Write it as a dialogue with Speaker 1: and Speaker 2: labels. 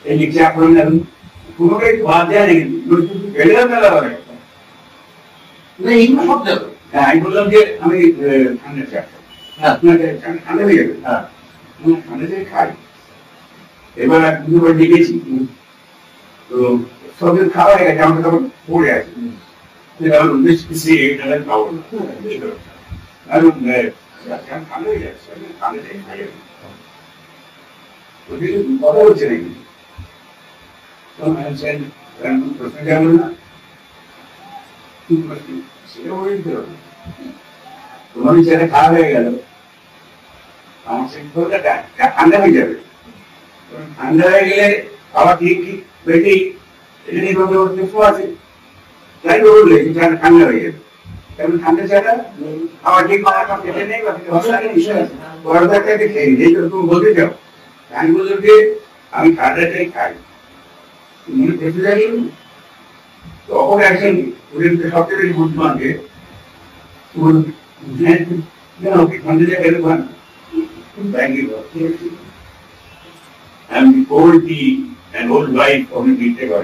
Speaker 1: এই লিখছে আপনার পুরোটাই বাদ দেওয়া নেই বেড়ে যাবে না এইগুলো সব যাবে। হ্যাঁ আমি বললাম যে আমি ঠান্ডা চাই, ঠান্ডা হয়ে যাবে, হ্যাঁ ঠান্ডা চাই খাই। এবার দুবার ডেকেছি তো সব খাওয়া হয়ে গেছে, আমাকে তখন পড়ে আছে খাবো না ঠান্ডা হয়ে যাচ্ছে, ঠান্ডা চাই খাই কথা হচ্ছে নাকি প্রশ্ন জানলো না তোমার ছেলে খাওয়া হয়ে গেল, আমার ঠান্ডা হয়ে যাবে, ঠান্ডা হয়ে গেলে খাওয়া ঠিক ঠিক পেটেই আছে তাই বললে ঠান্ডা হয়ে যাবে, কারণ ঠান্ডা ছাড়া খাওয়া ঠিক পেটে নেই খেয়ে এই তুমি বলতে চাও। আমি বললাম যে আমি ঠান্ডাটাই খাই, মনে করতে জানি তখন একজন সবচেয়ে বেশি বুদ্ধিমানকে ঠান্ডা জায়গায় and the old tea and old wife only take care of